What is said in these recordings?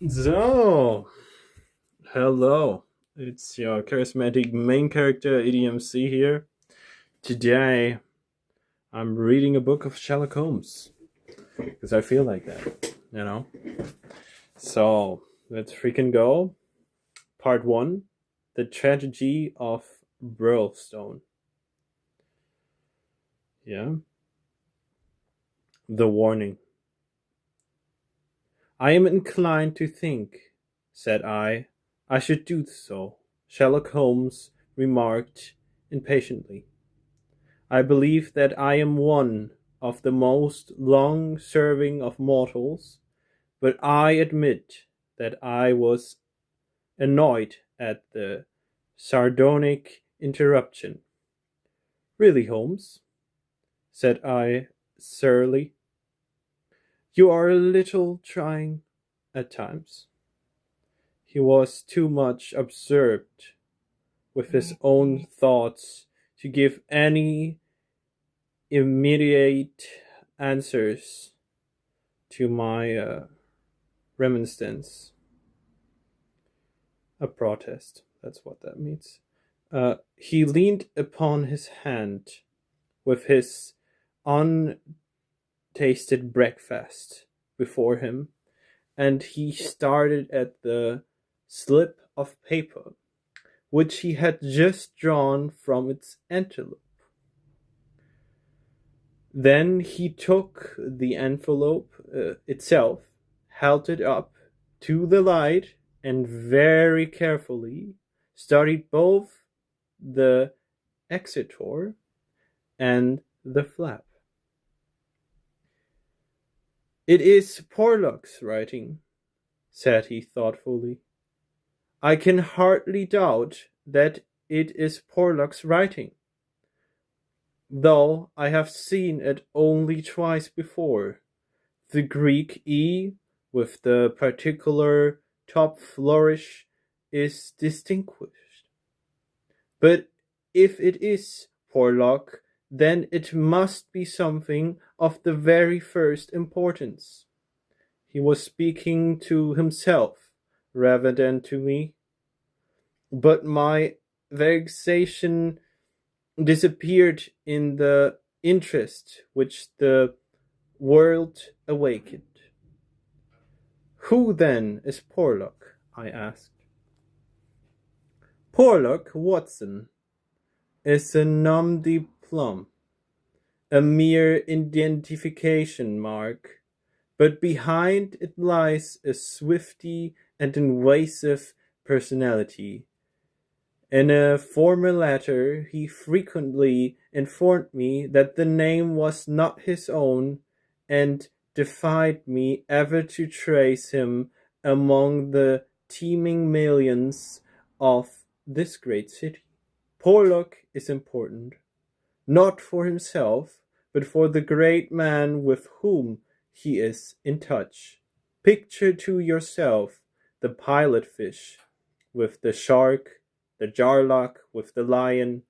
So, hello. It's your charismatic main character, EDMC here. Today, I'm reading a book of Sherlock Holmes because I feel like that, you know? So, let's freaking go. Part 1, The Tragedy of Burlstone. Yeah? The warning. I am inclined to think, said I should do so, Sherlock Holmes remarked impatiently. I believe that I am one of the most long-serving of mortals, but I admit that I was annoyed at the sardonic interruption. Really, Holmes, said I surlily, you are a little trying at times. He was too much absorbed with his own thoughts to give any immediate answers to my remonstrance, a protest. That's what that means. He leaned upon his hand with his untasted breakfast before him, and he started at the slip of paper which he had just drawn from its envelope. Then he took the envelope itself, held it up to the light, and very carefully studied both the excitor and the flap. It is Porlock's writing, said he thoughtfully. I can hardly doubt that it is Porlock's writing, though I have seen it only twice before. The Greek E with the particular top flourish is distinguished. But if it is Porlock, then it must be something of the very first importance. He was speaking to himself rather than to me. But my vexation disappeared in the interest which the world awakened. Who then is Porlock? I asked. Porlock, Watson, is a nom de plume, a mere identification mark, but behind it lies a swifty and invasive personality. In a former letter, he frequently informed me that the name was not his own, and defied me ever to trace him among the teeming millions of this great city. Porlock is important, not for himself, but for the great man with whom he is in touch. Picture to yourself the pilot fish with the shark, the jarlock with the lion,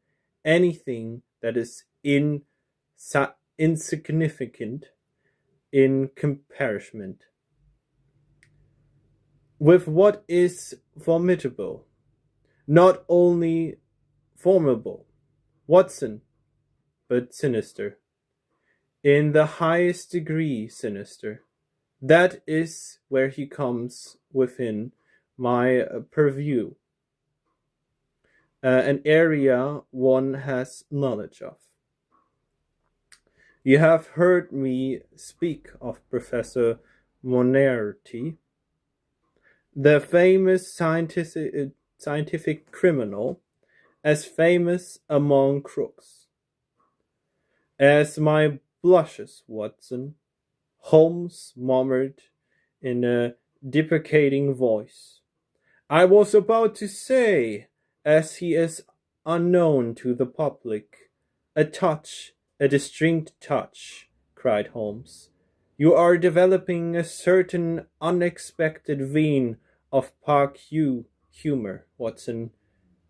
anything that is insignificant in comparison with what is formidable, not only formidable, Watson, but sinister, in the highest degree sinister. That is where he comes within my purview, an area one has knowledge of. You have heard me speak of Professor Moriarty, the famous scientific criminal, as famous among crooks. As my blushes, Watson, Holmes murmured in a deprecating voice. I was about to say, as he is unknown to the public. A distinct touch, cried Holmes. You are developing a certain unexpected vein of parque humor, Watson,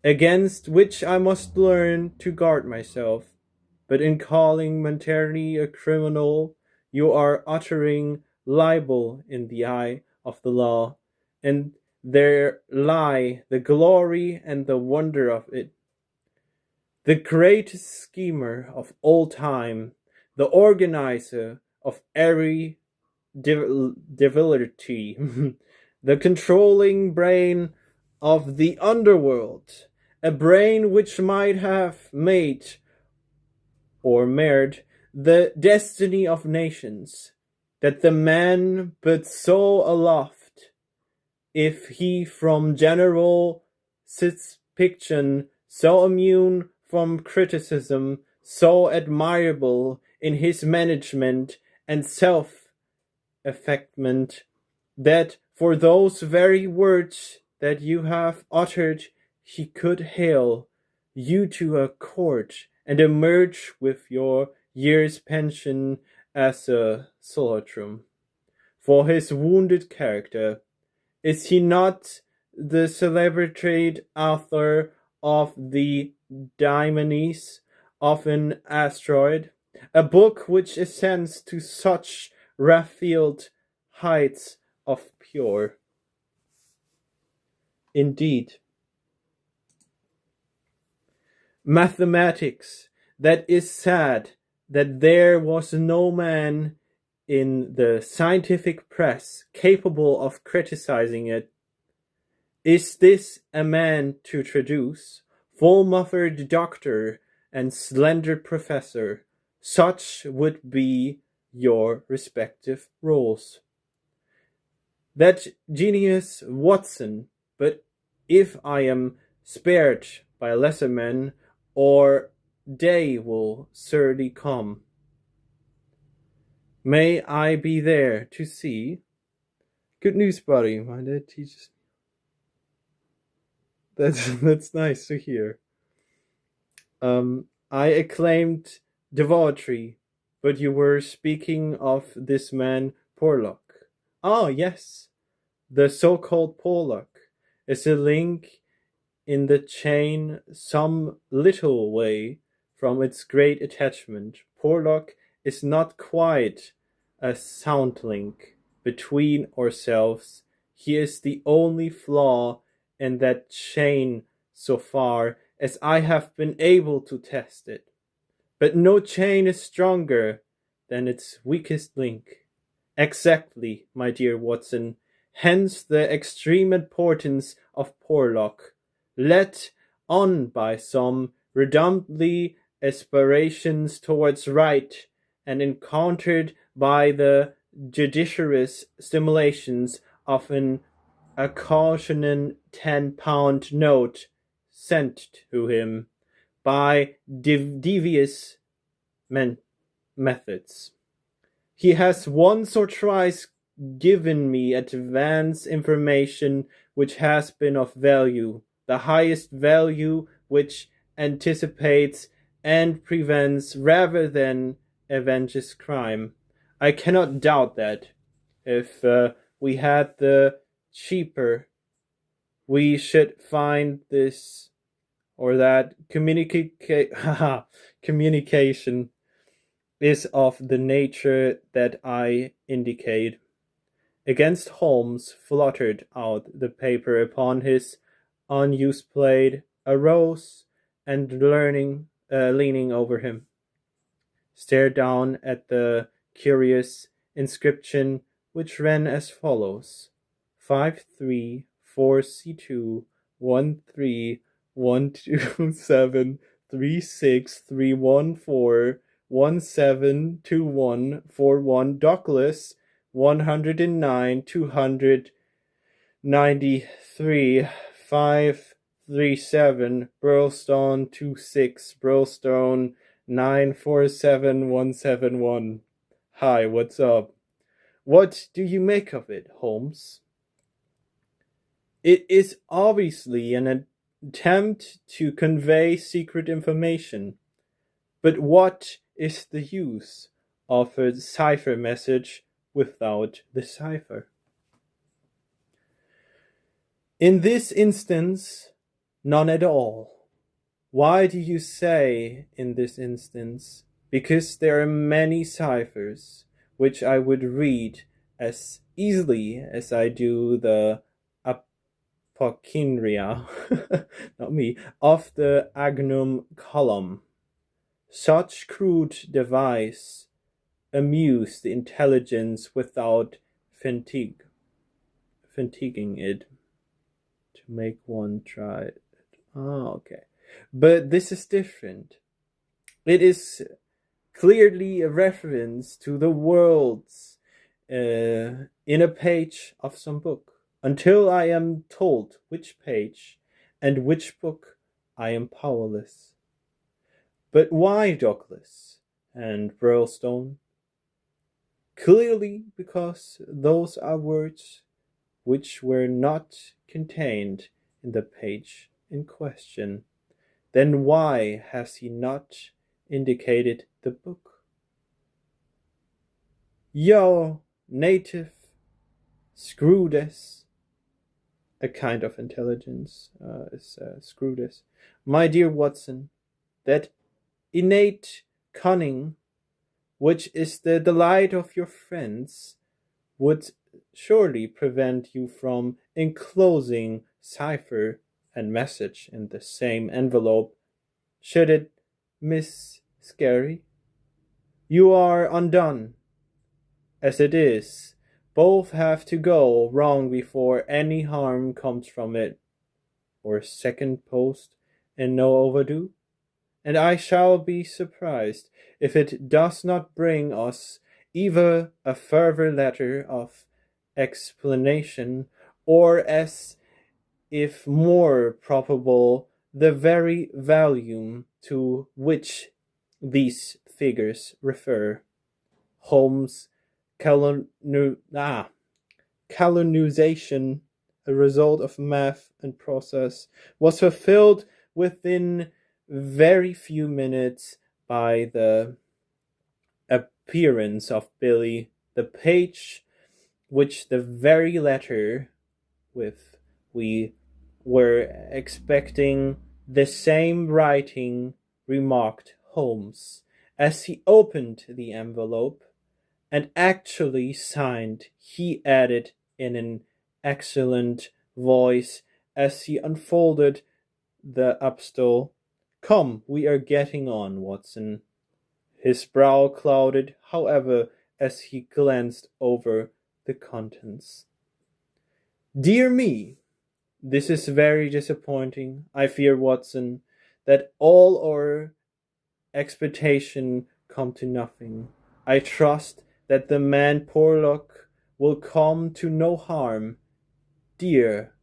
against which I must learn to guard myself. But in calling Montanelli a criminal, you are uttering libel in the eye of the law, and there lie the glory and the wonder of it. The greatest schemer of all time, the organizer of every divinity, the controlling brain of the underworld, a brain which might have made or marred the destiny of nations, that the man but so aloft, if he from general suspicion, so immune from criticism, so admirable in his management and self-effacement, that for those very words that you have uttered he could hail you to a court and emerge with your year's pension as a solitrum. For his wounded character, is he not the celebrated author of the Daimones of an Asteroid, a book which ascends to such rarefied heights of pure? Indeed, mathematics, that is sad that there was no man in the scientific press capable of criticizing it. Is this a man to traduce, full-mothered doctor and slender professor? Such would be your respective roles. That genius Watson, but if I am spared by lesser men, or day will surely come. May I be there to see? Good news, buddy. My dad teaches me. That's nice to hear. I acclaimed devoutly, but you were speaking of this man Porlock. Ah, yes, the so-called Porlock is a link in the chain some little way from its great attachment. Porlock is not quite a sound link between ourselves. He is the only flaw in that chain so far as I have been able to test it. But no chain is stronger than its weakest link. Exactly, my dear Watson. Hence the extreme importance of Porlock, led on by some redundant aspirations towards right, and encountered by the judicious stimulations of an occasional £10 note sent to him by devious methods. He has once or twice given me advance information which has been of value, the highest value, which anticipates and prevents rather than avenges crime. I cannot doubt that if we had the cheaper, we should find this or that communication is of the nature that I indicate. Against Holmes fluttered out the paper upon his unused plate, arose, and leaning over him, stared down at the curious inscription, which ran as follows: 534C21361363141172141 Douglas 109 293 537 Burlstone 26 Burlstone 947171. Hi, what's up? What do you make of it, Holmes? It is obviously an attempt to convey secret information. But what is the use of a cipher message without the cipher? In this instance, none at all. Why do you say in this instance? Because there are many ciphers which I would read as easily as I do the Pocinria, not me, of the agnum column. Such crude device amuse the intelligence without fatiguing it. To make one try it. Oh, okay. But this is different. It is clearly a reference to the worlds in a page of some book. Until I am told which page and which book, I am powerless. But why Douglas and Burlstone? Clearly because those are words which were not contained in the page in question. Then why has he not indicated the book? Yo, native Screwdes, a kind of intelligence is Screwdes. My dear Watson, that innate cunning, which is the delight of your friends, would surely prevent you from enclosing cipher and message in the same envelope, should it, Miss Scary? You are undone. As it is, both have to go wrong before any harm comes from it, or second post and no overdue, and I shall be surprised if it does not bring us either a further letter of explanation, or, as if more probable, the very volume to which these figures refer. Holmes' colonization, a result of math and process, was fulfilled within very few minutes by the appearance of Billy. The page which the very letter with we were expecting the same writing, remarked Holmes, as he opened the envelope, and actually signed, he added in an excellent voice as he unfolded the upstole. Come, we are getting on, Watson. His brow clouded, however, as he glanced over the contents. Dear me, this is very disappointing. I fear, Watson, that all our expectation come to nothing. I trust that the man Porlock will come to no harm. Dear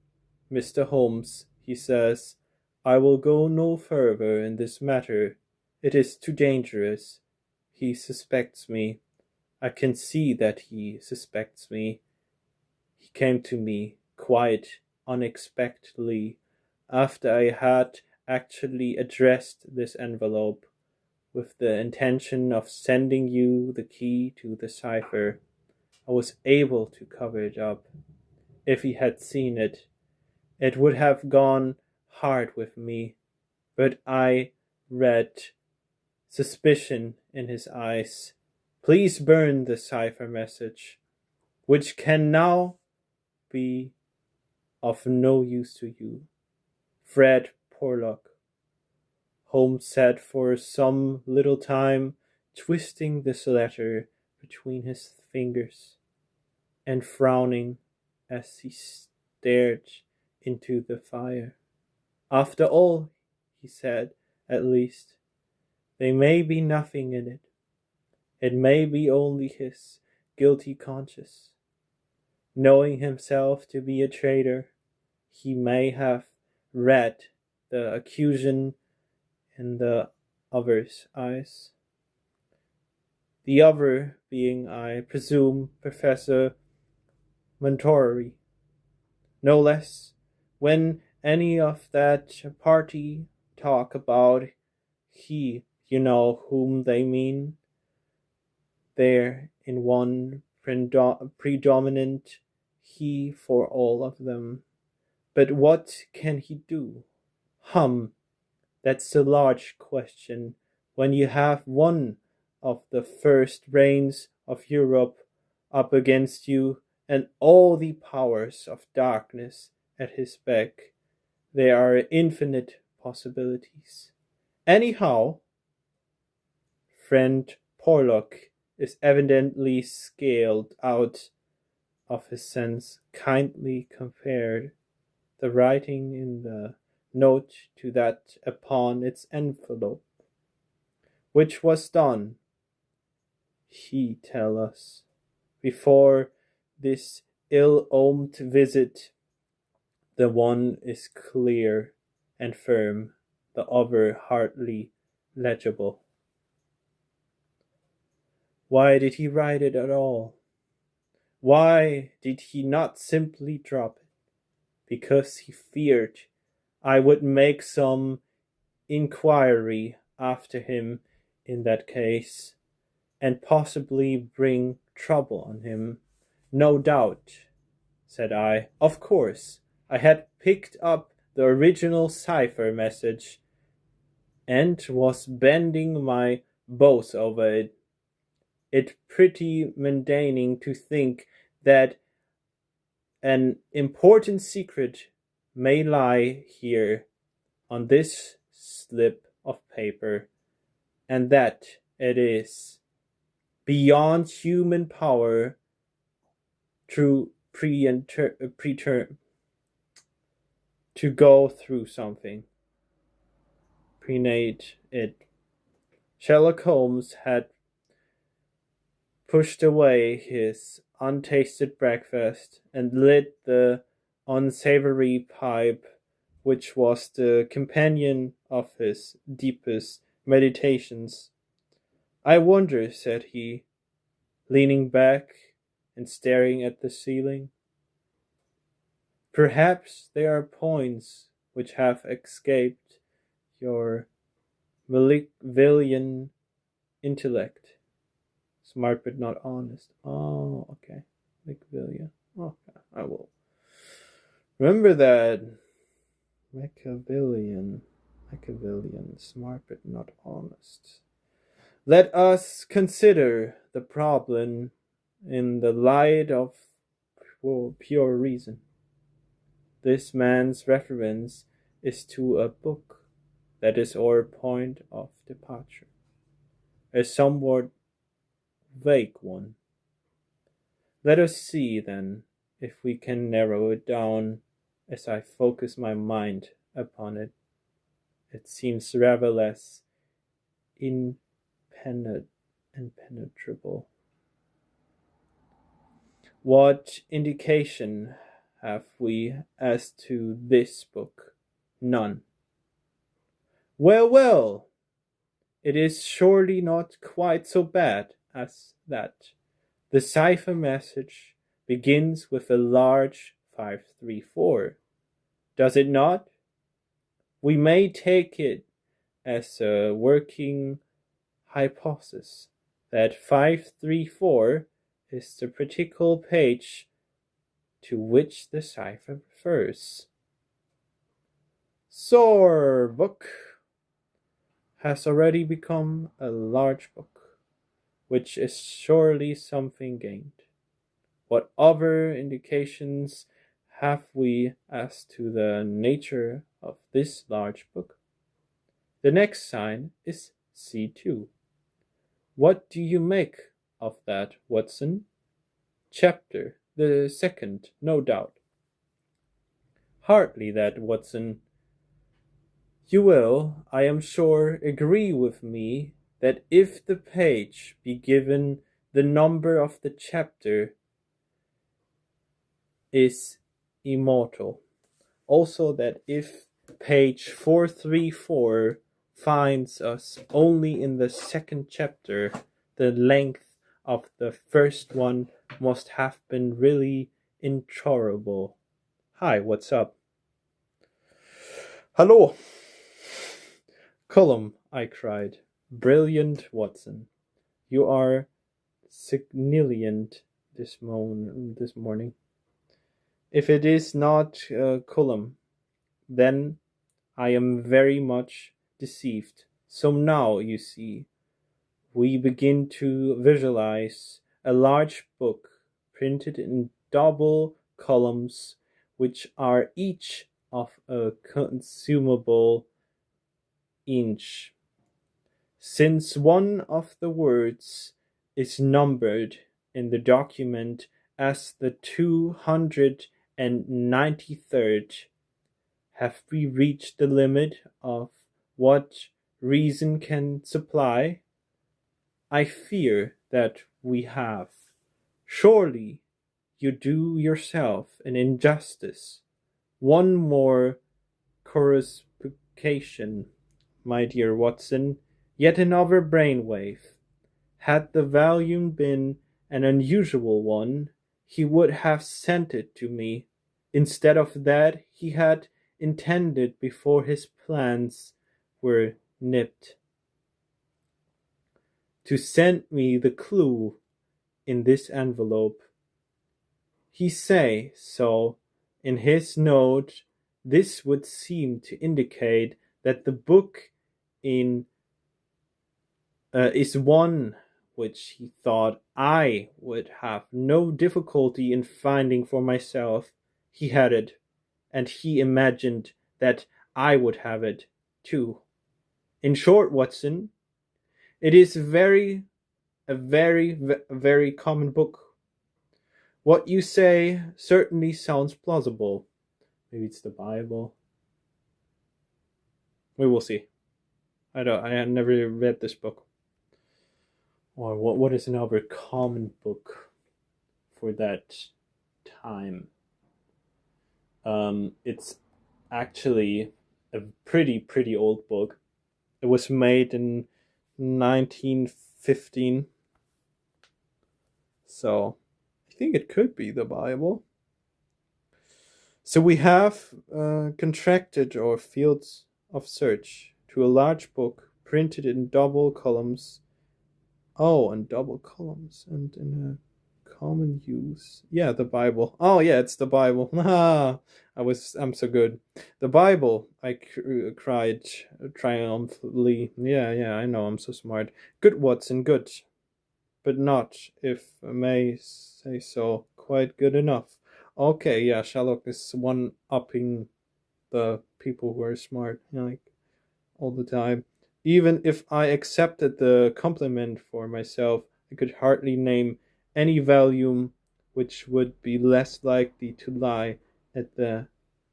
Mr. Holmes, he says, I will go no further in this matter. It is too dangerous. He suspects me. I can see that he suspects me. He came to me quite unexpectedly after I had actually addressed this envelope, with the intention of sending you the key to the cipher. I was able to cover it up. If he had seen it, it would have gone hard with me, but I read suspicion in his eyes. Please burn the cipher message, which can now be of no use to you. Fred Porlock. Holmes sat for some little time, twisting this letter between his fingers, and frowning as he stared into the fire. After all, he said, at least, there may be nothing in it. It may be only his guilty conscience. Knowing himself to be a traitor, he may have read the accusation in the other's eyes. The other being, I presume, Professor Montori. No less, when any of that party talk about he, you know whom they mean, there in one predominant he for all of them. But what can he do? That's the large question. When you have one of the first reigns of Europe up against you, and all the powers of darkness at his back. There are infinite possibilities. Anyhow, friend Porlock is evidently scaled out of his sense. Kindly compared the writing in the note to that upon its envelope, which was done, he tell us, before this ill-omened visit. The one is clear and firm, the other hardly legible. Why did he write it at all? Why did he not simply drop it? Because he feared I would make some inquiry after him in that case, and possibly bring trouble on him. No doubt, said I. Of course, I had picked up the original cipher message and was bending my bows over it. It's pretty mundane to think that an important secret may lie here on this slip of paper, and that it is beyond human power to to go through something. Prenate it. Sherlock Holmes had pushed away his untasted breakfast and lit the unsavory pipe which was the companion of his deepest meditations. I wonder, said he, leaning back and staring at the ceiling. Perhaps there are points which have escaped your Machiavellian intellect. Smart but not honest. Oh, okay. Machiavellian. Okay, I will remember that. Machiavellian, smart but not honest. Let us consider the problem in the light of pure reason. This man's reference is to a book. That is our point of departure. A somewhat vague one. Let us see, then, if we can narrow it down as I focus my mind upon it. It seems rather less impenetrable. What indication have we as to this book? None. Well, it is surely not quite so bad as that. The cipher message begins with a large 534. Does it not? We may take it as a working hypothesis that 534 is the particular page to which the cipher refers. Sour book has already become a large book, which is surely something gained. What other indications have we as to the nature of this large book? The next sign is C2. What do you make of that, Watson? Chapter, the second, no doubt. Hardly that, Watson. You will, I am sure, agree with me that if the page be given the number of the chapter is immortal. Also that if page 434 finds us only in the second chapter, the length of the first one must have been really intolerable. Hi, what's up? Hallo! Column, I cried. Brilliant, Watson. You are significant this morning. If it is not Column, then I am very much deceived. So now, you see, we begin to visualize a large book printed in double columns which are each of a consumable inch. Since one of the words is numbered in the document as the 293rd, have we reached the limit of what reason can supply? I fear that we have. Surely you do yourself an injustice. One more coruscation, my dear Watson, yet another brainwave. Had the volume been an unusual one, he would have sent it to me. Instead of that, he had intended before his plans were nipped to send me the clue in this envelope. He say so in his note. This would seem to indicate that the book in is one which he thought I would have no difficulty in finding for myself. He had it, and he imagined that I would have it too. In short, Watson, it is a very common book. What you say certainly sounds plausible. Maybe it's the Bible. We will see. I had never read this book. Or what is another common book for that time? It's actually a pretty old book. It was made in 1915. So I think it could be the Bible. So we have contracted our fields of search to a large book printed in double columns. Oh, in double columns and in a common use. Yeah, the Bible. Oh, yeah, it's the Bible. I'm so good. The Bible, I cried triumphantly. Yeah, I know, I'm so smart. Good, Watson, good. But not, if I may say so, quite good enough. Okay, yeah, Sherlock is one-upping the people who are smart, like, all the time. Even if I accepted the compliment for myself, I could hardly name any volume which would be less likely to lie at the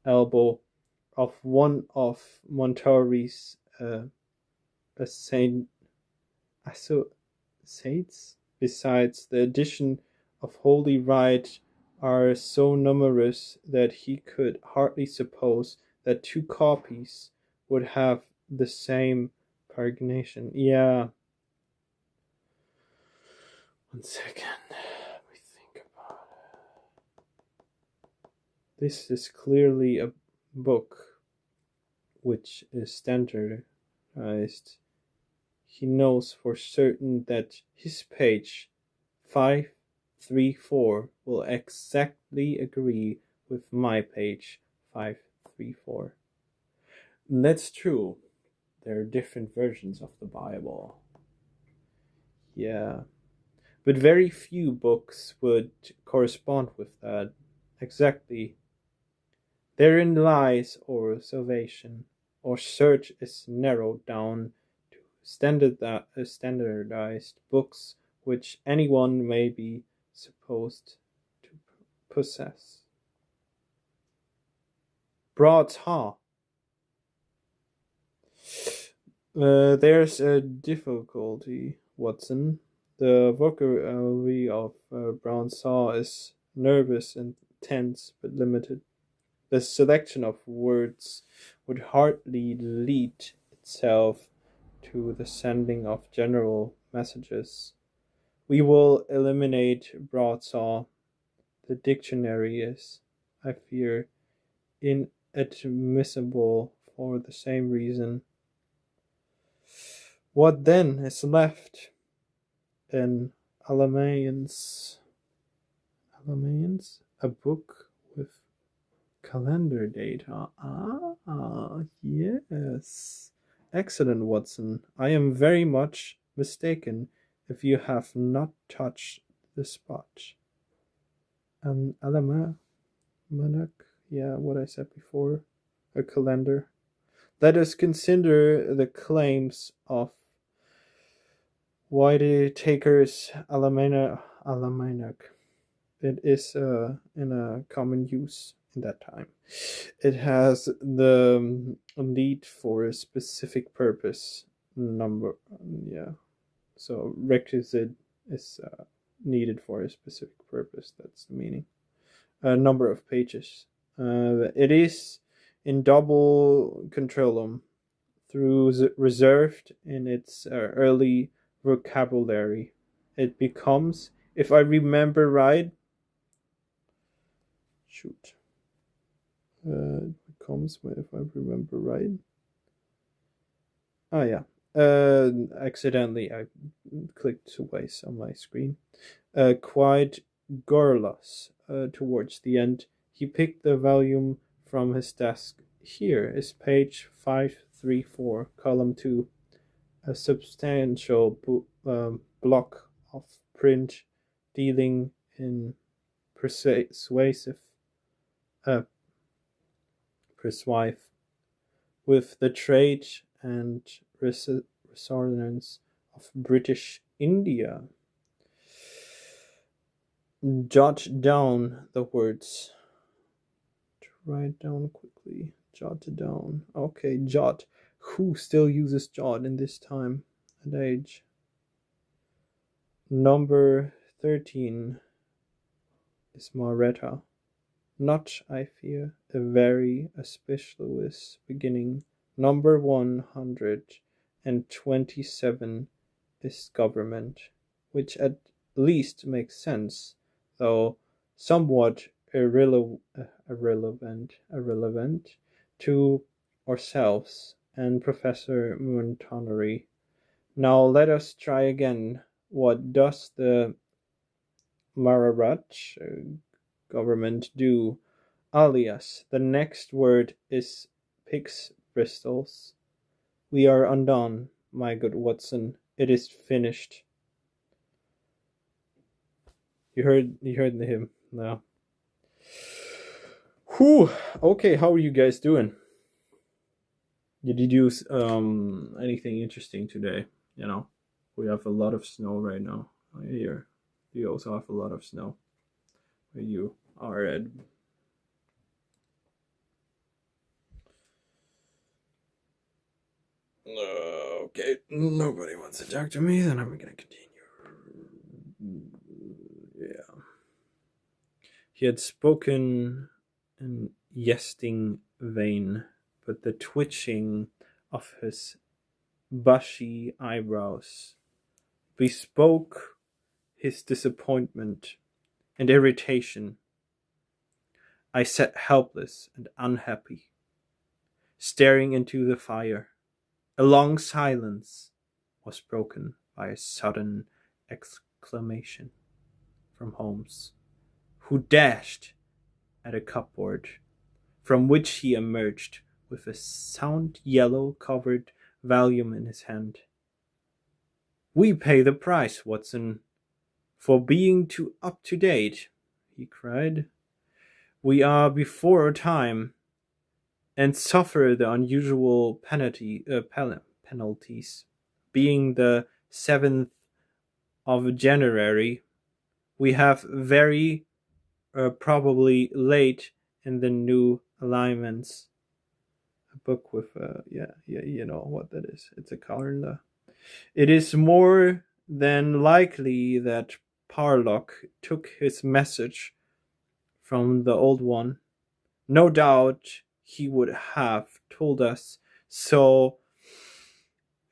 elbow of one of Montauri's associates. Besides, the edition of Holy Writ are so numerous that he could hardly suppose that two copies would have the same pagination. Yeah. 1 second. Let me think about it. This is clearly a book which is standardized. He knows for certain that his page 534 will exactly agree with my page 534. That's true. There are different versions of the Bible. Yeah. But very few books would correspond with that. Exactly. Therein lies our salvation. Our search is narrowed down to standardized books which anyone may be supposed to possess. Broad's Ha. There's a difficulty, Watson. The vocabulary of Brown Saw is nervous and tense, but limited. The selection of words would hardly lead itself to the sending of general messages. We will eliminate Broadsaw. The dictionary is, I fear, inadmissible for the same reason. What then is left? An Alameans, a book with calendar data. Yes. Excellent, Watson. I am very much mistaken if you have not touched the spot. An almanac, Yeah, what I said before. A calendar. Let us consider the claims of Whitaker's almanac. It is in a common use in that time. It has the need for a specific purpose number. Yeah, so requisite is needed for a specific purpose. That's the meaning. A number of pages. It is in double controlum through reserved in its early vocabulary. It becomes, if I remember right, shoot, it becomes, if I remember right. Oh yeah, accidentally I clicked twice on my screen. Quite garrulous towards the end. He picked the volume from his desk. Here is page 534, column 2. A substantial block of print dealing in persuasive with the trade and resonance of British India. Jot down the words. To write down quickly. Jot down. Okay, jot. Who still uses jot in this time and age? Number 13 is Maretta. Not, I fear, a very auspicious beginning. Number 127 is government, which at least makes sense, though somewhat irrelevant to ourselves and Professor Montgomery. Now let us try again. What does the Maharaj government do? Alias, the next word is picks Bristols. We are undone, my good Watson. It is finished. You heard him now. Whew. Okay, how are you guys doing? Did you do anything interesting today? You know, we have a lot of snow right now here. You also have a lot of snow where you are at. Okay, nobody wants to talk to me, then I'm gonna continue. Yeah. He had spoken in jesting vein, but the twitching of his bushy eyebrows bespoke his disappointment and irritation. I sat helpless and unhappy, staring into the fire. A long silence was broken by a sudden exclamation from Holmes, who dashed at a cupboard, from which he emerged with a sound yellow-covered volume in his hand. "We pay the price, Watson, for being too up-to-date," he cried. "We are before our time, and suffer the unusual penalties. Being the 7th of January, we have very probably late in the new alignments." A book with you know what that is. It's a calendar. "It is more than likely that Parlock took his message from the old one. No doubt he would have told us so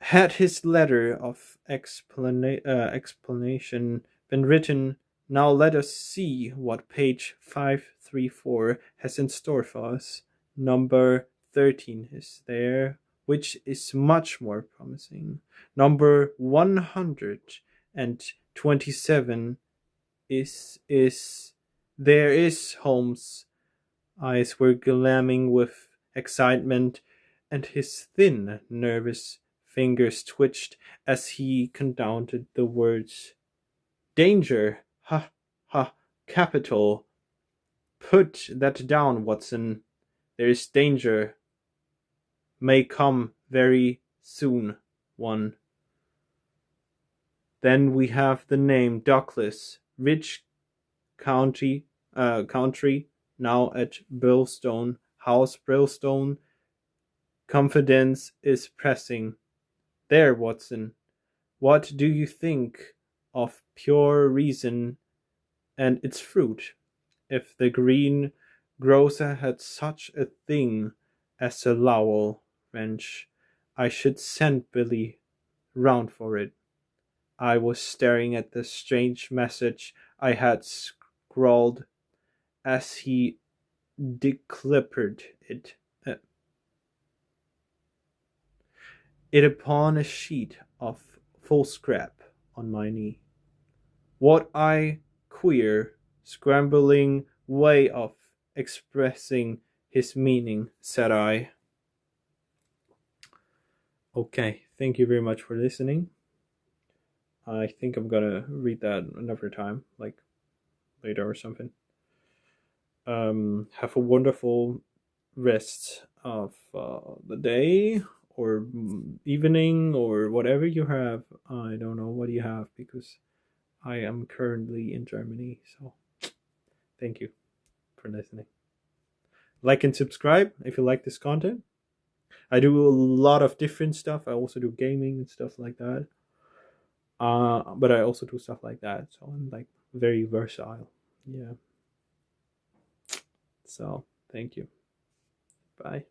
had his letter of explanation been written. Now let us see what page 534 has in store for us. Number 13 is there, which is much more promising. Number 127 is there is Holmes. Eyes were glamming with excitement, and his thin, nervous fingers twitched as he counted the words. "Danger! Ha! Ha! Capital! Put that down, Watson. There is danger. May come very soon, one. Then we have the name Douglas, rich country, now at Brillstone, House Brillstone. Confidence is pressing. There, Watson. What do you think of pure reason and its fruit? If the green grocer had such a thing as a Lowell wrench, I should send Billy round for it. I was staring at the strange message I had scrawled as he declippered it upon a sheet of foolscap on my knee. What a queer, scrambling way of expressing his meaning, said I. Okay, thank you very much for listening. I think I'm gonna read that another time, like later or something. Have a wonderful rest of the day or evening or whatever you have. I don't know what you have because I am currently in Germany. So thank you for listening. Like and subscribe if you like this content. I do a lot of different stuff. I also do gaming and stuff like that. But I also do stuff like that. So I'm like very versatile. Yeah. So thank you. Bye.